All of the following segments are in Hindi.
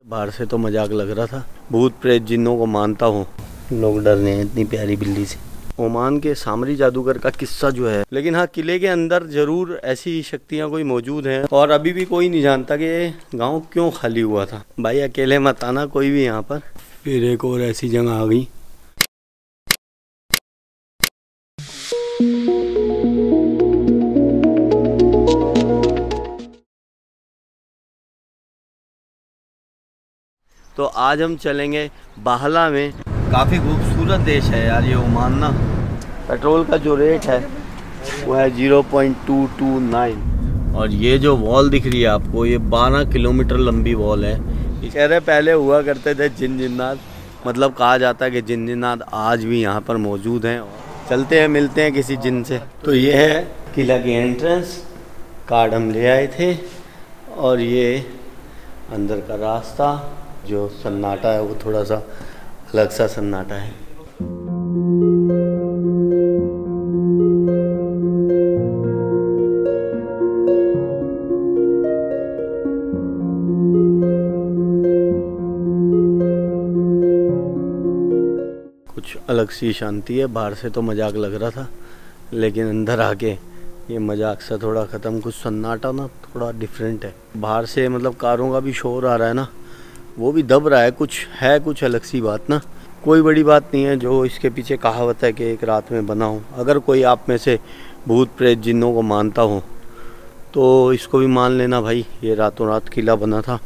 बाहर से तो मजाक लग रहा था, भूत प्रेत जिन्नों को मानता हूँ, लोग डर रहे हैं इतनी प्यारी बिल्ली से। ओमान के सामरी जादूगर का किस्सा जो है, लेकिन हाँ किले के अंदर जरूर ऐसी शक्तियाँ कोई मौजूद हैं और अभी भी कोई नहीं जानता कि ये गाँव क्यों खाली हुआ था। भाई अकेले मत आना कोई भी यहाँ पर। फिर एक और ऐसी जगह आ गई। तो आज हम चलेंगे बाहला में। काफ़ी खूबसूरत देश है यार ये ओमान ना। पेट्रोल का जो रेट है वो है 0.229 और ये जो वॉल दिख रही है आपको, ये 12 किलोमीटर लंबी वॉल है। ये कह रहे पहले हुआ करते थे जिन जिन्नात, मतलब कहा जाता है कि जिन जिन्नात आज भी यहाँ पर मौजूद हैं। चलते हैं मिलते हैं किसी जिन से। तो ये है किला की एंट्रेंस, कार्ड हम ले आए थे और ये अंदर का रास्ता। जो सन्नाटा है वो थोड़ा सा अलग सा सन्नाटा है। कुछ अलग सी शांति है। बाहर से तो मजाक लग रहा था, लेकिन अंदर आके ये मजाक सा थोड़ा ख़त्म। कुछ सन्नाटा ना थोड़ा डिफरेंट है। बाहर से मतलब कारों का भी शोर आ रहा है ना, वो भी दब रहा है। कुछ अलग सी बात ना। कोई बड़ी बात नहीं है। जो इसके पीछे कहावत है कि एक रात में बना हो। अगर कोई आप में से भूत प्रेत जिन्नों को मानता हो तो इसको भी मान लेना भाई, ये रातों रात किला बना था।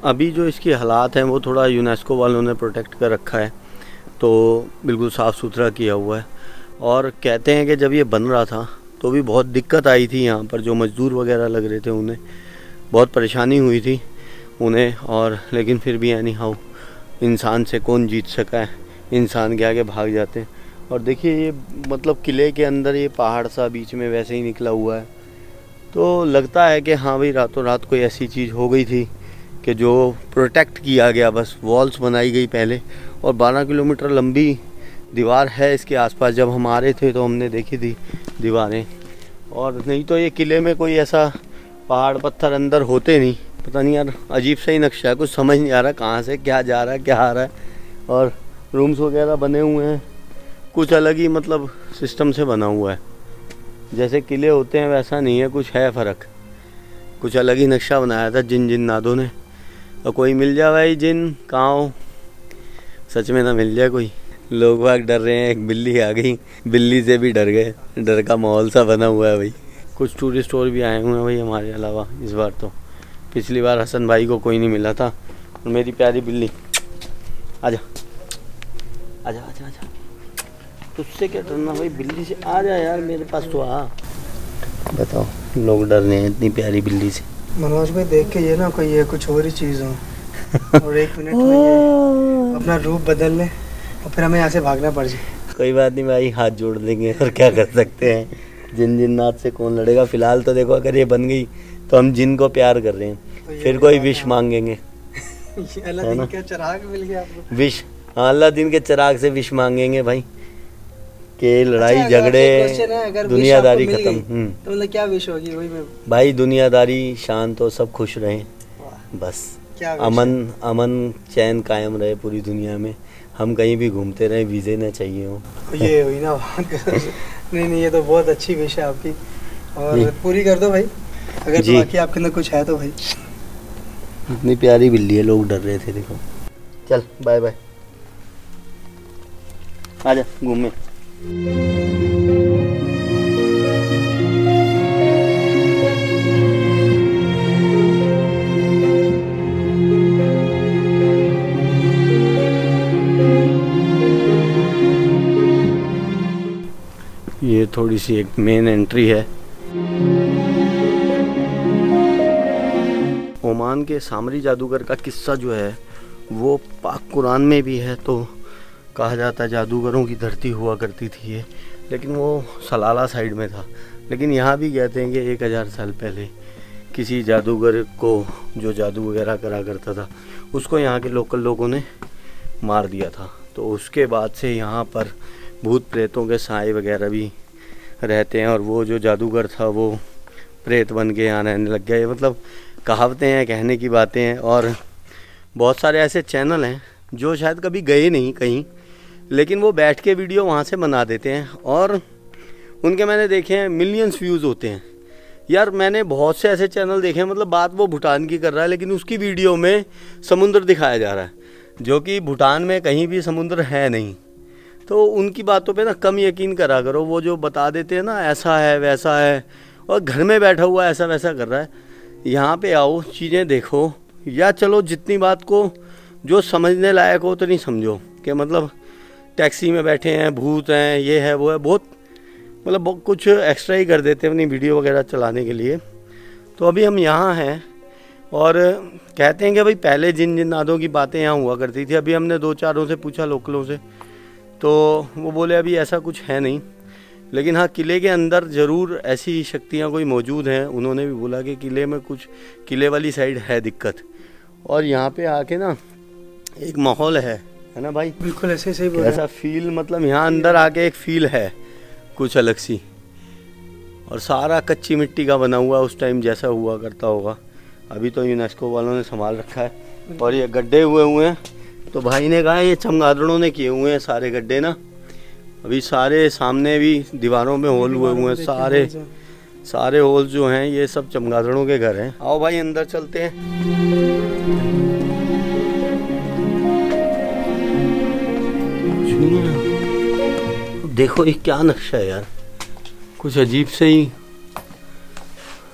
अभी जो इसकी हालात हैं वो थोड़ा यूनेस्को वालों ने प्रोटेक्ट कर रखा है, तो बिल्कुल साफ़ सुथरा किया हुआ है। और कहते हैं कि जब ये बन रहा था तो भी बहुत दिक्कत आई थी यहाँ पर। जो मज़दूर वगैरह लग रहे थे उन्हें बहुत परेशानी हुई थी उन्हें। और लेकिन फिर भी एनी हाउ इंसान से कौन जीत सका है, इंसान के आगे भाग जाते हैं। और देखिए ये मतलब किले के अंदर ये पहाड़ सा बीच में वैसे ही निकला हुआ है, तो लगता है कि हाँ भाई रातों रात कोई ऐसी चीज़ हो गई थी कि जो प्रोटेक्ट किया गया। बस वॉल्स बनाई गई पहले और 12 किलोमीटर लंबी दीवार है इसके आसपास। जब हम आ रहे थे तो हमने देखी थी दीवारें, और नहीं तो ये किले में कोई ऐसा पहाड़ पत्थर अंदर होते नहीं। पता नहीं यार, अजीब सा ही नक्शा है, कुछ समझ नहीं आ रहा कहाँ से क्या जा रहा है क्या आ रहा है। और रूम्स वगैरह बने हुए हैं कुछ अलग ही, मतलब सिस्टम से बना हुआ है। जैसे किले होते हैं वैसा नहीं है, कुछ है फ़र्क। कुछ अलग ही नक्शा बनाया था जिन जिन्नातों ने। और कोई मिल जाए भाई जिन, कहाँ हो, सच में ना मिल जाए कोई। लोग बाग डर रहे हैं, एक बिल्ली आ गई, बिल्ली से भी डर गए। डर का माहौल सा बना हुआ है भाई। कुछ टूरिस्ट और भी आए हुए हैं भाई हमारे अलावा इस बार तो। पिछली बार हसन भाई को कोई नहीं मिला था। और मेरी प्यारी बिल्ली, आजा आजा आजा आजा, तुझसे क्या डरना भाई, बिल्ली से आ जा यार मेरे पास तो आ। बताओ लोग डर रहे हैं इतनी प्यारी बिल्ली से। मनोज भाई देख के ये ना कोई ये कुछ और ही चीज़ हो और 1 मिनट में ये अपना रूप बदल ले और फिर हमें यहाँ से भागना पड़ जाए। कोई बात नहीं भाई, हाथ जोड़ देंगे और क्या कर सकते हैं। जिन जिन्नात से कौन लड़ेगा। फिलहाल तो देखो अगर ये बन गई तो हम जिन को प्यार कर रहे हैं, तो फिर कोई विश मांगेंगे। अल्लाह का चिराग मिल गया आपको। विश, हाँ अल्लाह के चिराग से विश मांगेंगे भाई कि लड़ाई झगड़े दुनियादारी खत्म। तो मतलब क्या विश होगी वही में भाई, दुनियादारी शांत हो, सब खुश रहें, बस अमन चैन कायम रहे पूरी दुनिया में। हम कहीं भी घूमते रहे, वीज़े ना चाहिए हो। ये हुई ना नहीं ये तो बहुत अच्छी विश है आपकी, और पूरी कर दो भाई अगर बाकी आपके अंदर कुछ है तो भाई। इतनी प्यारी बिल्ली है, लोग डर रहे थे देखो। चल बाय बाय, आजा घूमे। ये थोड़ी सी एक मेन एंट्री है। ओमान के सामरी जादूगर का किस्सा जो है वो पाक कुरान में भी है। तो कहा जाता है जादूगरों की धरती हुआ करती थी ये, लेकिन वो सलाला साइड में था। लेकिन यहाँ भी कहते हैं कि 1000 साल पहले किसी जादूगर को, जो जादू वगैरह करा करता था, उसको यहाँ के लोकल लोगों ने मार दिया था। तो उसके बाद से यहाँ पर भूत प्रेतों के साए वगैरह भी रहते हैं और वो जो जादूगर था वो प्रेत बन के यहाँ रहने लग गया। ये मतलब कहावतें हैं, कहने की बातें हैं। और बहुत सारे ऐसे चैनल हैं जो शायद कभी गए नहीं कहीं, लेकिन वो बैठ के वीडियो वहाँ से बना देते हैं और उनके मैंने देखे हैं मिलियंस व्यूज़ होते हैं। यार मैंने बहुत से ऐसे चैनल देखे हैं, मतलब बात वो भूटान की कर रहा है लेकिन उसकी वीडियो में समुद्र दिखाया जा रहा है, जो कि भूटान में कहीं भी समुद्र है नहीं। तो उनकी बातों पे ना कम यकीन करा करो। वो जो बता देते हैं ना ऐसा है वैसा है, और घर में बैठा हुआ ऐसा वैसा कर रहा है। यहाँ पे आओ, चीज़ें देखो, या चलो जितनी बात को जो समझने लायक हो तो नहीं समझो कि मतलब टैक्सी में बैठे हैं, भूत हैं, ये है वो है, बहुत मतलब कुछ एक्स्ट्रा ही कर देते हैं अपनी वीडियो वगैरह चलाने के लिए। तो अभी हम यहाँ हैं और कहते हैं कि भाई पहले जिन जिन्नातों की बातें यहाँ हुआ करती थी। अभी हमने 2-4 से पूछा लोकलों से, तो वो बोले अभी ऐसा कुछ है नहीं, लेकिन हाँ किले के अंदर ज़रूर ऐसी शक्तियाँ कोई मौजूद हैं। उन्होंने भी बोला कि किले में कुछ, किले वाली साइड है दिक्कत। और यहाँ पे आके ना एक माहौल है ना भाई? बिल्कुल ऐसे सही बोला। ऐसा फील, मतलब यहाँ अंदर आके एक फील है कुछ अलग सी। और सारा कच्ची मिट्टी का बना हुआ, उस टाइम जैसा हुआ करता होगा। अभी तो यूनेस्को वालों ने संभाल रखा है। और ये गड्ढे हुए हैं, तो भाई ने कहा ये चमगादड़ों ने किए हुए हैं सारे गड्ढे ना। अभी सारे सामने भी दीवारों में होल हुए हैं, सारे होल जो हैं ये सब चमगादड़ों के घर हैं। आओ भाई अंदर चलते हैं। देखो ये क्या नक्शा है यार, कुछ अजीब से ही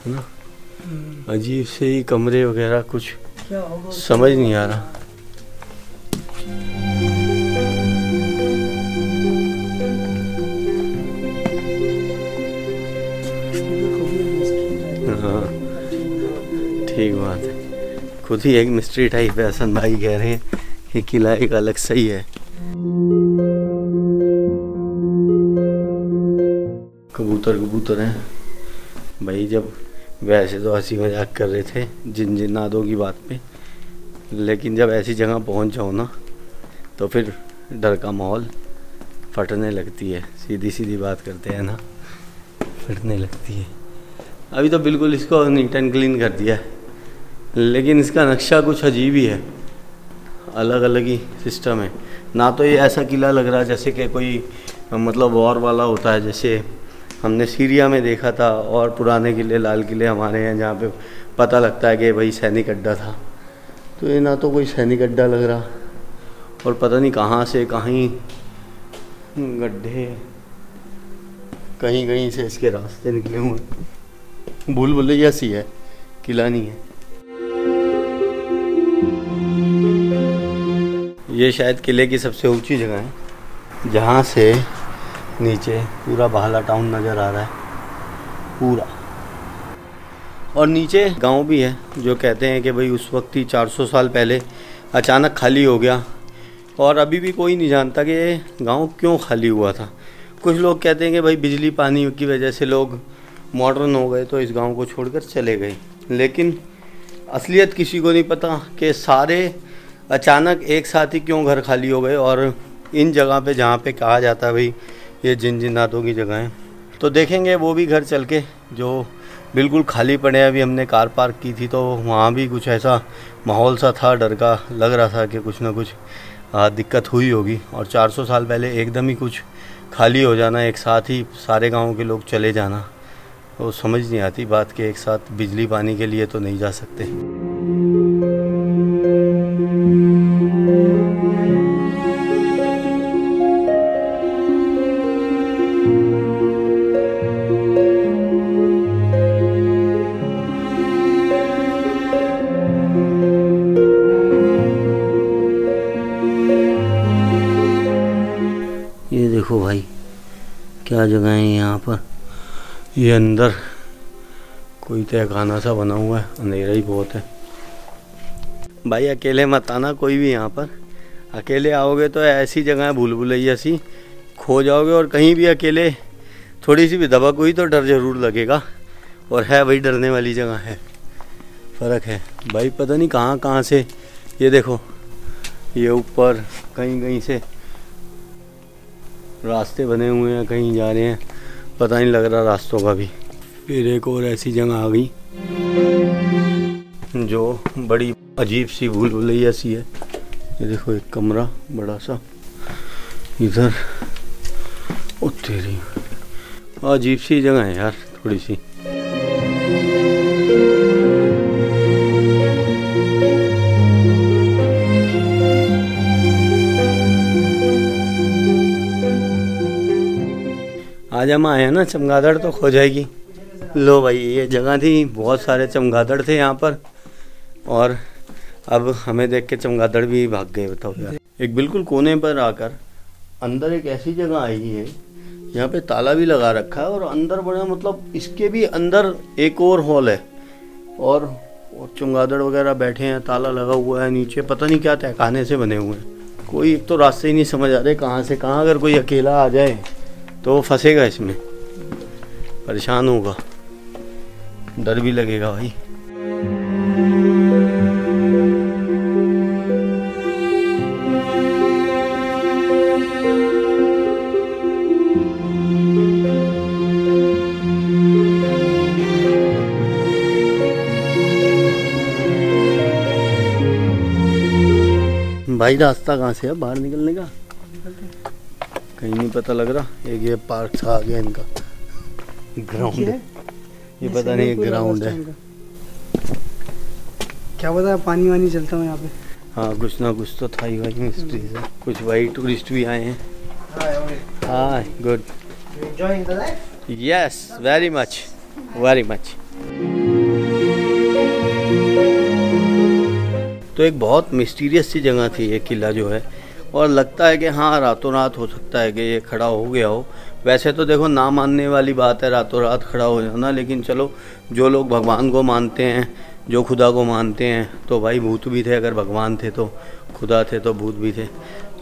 है ना, अजीब से ही कमरे वगैरह, कुछ समझ नहीं आ रहा। हाँ ठीक बात है, खुद ही एक मिस्ट्री टाइप है। हसन भाई कह रहे हैं कि किला एक अलग सही है। कबूतर हैं भाई। जब वैसे तो हंसी मजाक कर रहे थे जिन जिन्नातों की बात पे, लेकिन जब ऐसी जगह पहुंच जाओ ना तो फिर डर का माहौल फटने लगती है। सीधी सीधी बात करते हैं ना, फटने लगती है। अभी तो बिल्कुल इसको नीट एंड क्लीन कर दिया है, लेकिन इसका नक्शा कुछ अजीब ही है, अलग अलग ही सिस्टम है। ना तो ये ऐसा किला लग रहा जैसे कि कोई मतलब वॉर वाला होता है, जैसे हमने सीरिया में देखा था, और पुराने किले, लाल किले हमारे हैं जहाँ पे पता लगता है कि भाई सैनिक अड्डा था। तो ये ना तो कोई सैनिक अड्डा लग रहा, और पता नहीं कहाँ से कहीं गड्ढे, कहीं कहीं से इसके रास्ते निकले हुए। भूल भुलैया सी है, किला नहीं है। ये शायद किले की सबसे ऊंची जगह है, जहाँ से नीचे पूरा बाहला टाउन नज़र आ रहा है पूरा। और नीचे गांव भी है, जो कहते हैं कि भाई उस वक्त ही 400 साल पहले अचानक खाली हो गया, और अभी भी कोई नहीं जानता कि ये गांव क्यों खाली हुआ था। कुछ लोग कहते हैं कि भाई बिजली पानी की वजह से लोग मॉडर्न हो गए तो इस गांव को छोड़कर चले गए, लेकिन असलियत किसी को नहीं पता कि सारे अचानक एक साथ ही क्यों घर खाली हो गए। और इन जगह पे जहाँ पे कहा जाता है भाई ये जिन जिन्नातों की जगह है, तो देखेंगे वो भी घर चल के जो बिल्कुल खाली पड़े हैं। अभी हमने कार पार्क की थी तो वहाँ भी कुछ ऐसा माहौल सा था, डर का लग रहा था कि कुछ ना कुछ दिक्कत हुई होगी। और 400 साल पहले एकदम ही कुछ खाली हो जाना, एक साथ ही सारे गाँव के लोग चले जाना, तो समझ नहीं आती बात कि एक साथ बिजली पानी के लिए तो नहीं जा सकते। ये देखो भाई क्या जगह है यहाँ पर। ये अंदर कोई तहखाना सा बना हुआ है, अंधेरा ही बहुत है भाई। अकेले मत आना कोई भी यहाँ पर, अकेले आओगे तो ऐसी जगह है भूल भुलैया सी, खो जाओगे। और कहीं भी अकेले थोड़ी सी भी दबक हुई तो डर ज़रूर लगेगा, और है वही डरने वाली जगह है, फ़र्क है भाई। पता नहीं कहाँ कहाँ से, ये देखो ये ऊपर कहीं कहीं से रास्ते बने हुए हैं, कहीं जा रहे हैं, पता नहीं लग रहा रास्तों का भी। फिर एक और ऐसी जगह आ गई जो बड़ी अजीब सी भूल भुलैया सी है। ये देखो एक कमरा बड़ा सा इधर। ओ तेरी अजीब सी जगह है यार थोड़ी सी। आज हम आए हैं ना, चमगादड़ तो खो जाएगी। लो भाई ये जगह थी, बहुत सारे चमगादड़ थे यहाँ पर और अब हमें देख के चमगादड़ भी भाग गए। बताओ यार, एक बिल्कुल कोने पर आकर अंदर एक ऐसी जगह आई है यहाँ पे ताला भी लगा रखा है और अंदर बड़ा मतलब इसके भी अंदर एक और हॉल है और चमगादड़ वगैरह बैठे हैं, ताला लगा हुआ है। नीचे पता नहीं क्या तहखाने से बने हुए हैं। कोई एक तो रास्ते ही नहीं समझ आ रहे कहाँ से कहाँ। अगर कोई अकेला आ जाए तो फंसेगा इसमें, परेशान होगा, डर भी लगेगा भाई। भाई रास्ता कहाँ से है बाहर निकलने का? कहीं नहीं पता लग रहा। एक ये पार्क सा आ गया इनका, ग्राउंड है ये, पता नहीं ग्राउंड है क्या पता, पानी वानी चलता है यहाँ पे। हाँ कुछ ना कुछ तो था ही भाई मिस्ट्री से। कुछ भाई टूरिस्ट भी आए हैं। Hi good, yes very much very much. तो एक बहुत मिस्टीरियस सी जगह थी ये किला जो है, और लगता है कि हाँ रातों रात हो सकता है कि ये खड़ा हो गया हो। वैसे तो देखो ना मानने वाली बात है रातों रात खड़ा हो जाना, लेकिन चलो जो लोग भगवान को मानते हैं, जो खुदा को मानते हैं, तो भाई भूत भी थे। अगर भगवान थे तो खुदा थे तो भूत भी थे।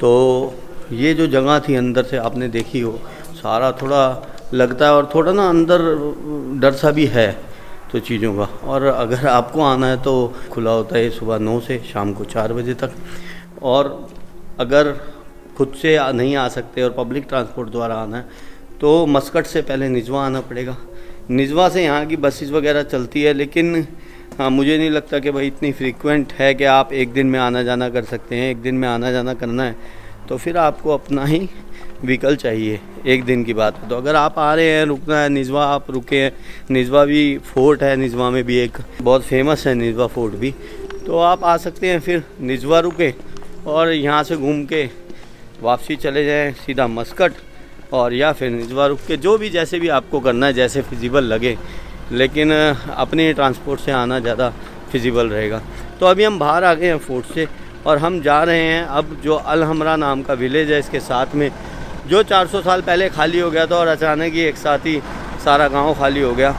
तो ये जो जगह थी अंदर से आपने देखी हो, सारा थोड़ा लगता है और थोड़ा ना अंदर डर सा भी है तो चीज़ों का। और अगर आपको आना है तो खुला होता है सुबह 9 से शाम को 4 बजे तक। और अगर खुद से नहीं आ सकते और पब्लिक ट्रांसपोर्ट द्वारा आना है तो मस्कट से पहले निजवा आना पड़ेगा। निजवा से यहाँ की बसेस वगैरह चलती है, लेकिन हाँ मुझे नहीं लगता कि भाई इतनी फ्रीक्वेंट है कि आप एक दिन में आना जाना कर सकते हैं। एक दिन में आना जाना करना है तो फिर आपको अपना ही व्हीकल चाहिए, एक दिन की बात है। तो अगर आप आ रहे हैं, रुकना है निजवा, आप रुके हैं। निजवा भी फोर्ट है, निजवा में भी एक बहुत फेमस है निजवा फोर्ट भी, तो आप आ सकते हैं। फिर निजवा रुके और यहाँ से घूम के वापसी चले जाएं सीधा मस्कट, और या फिर निजवा रुक के जो भी जैसे भी आपको करना है, जैसे फिजिबल लगे, लेकिन अपने ट्रांसपोर्ट से आना ज़्यादा फिजिबल रहेगा। तो अभी हम बाहर आ गए हैं फोर्ट से और हम जा रहे हैं अब जो अल हमरा नाम का विलेज है इसके साथ में, जो 400 साल पहले खाली हो गया था और अचानक ही एक साथ ही सारा गांव खाली हो गया।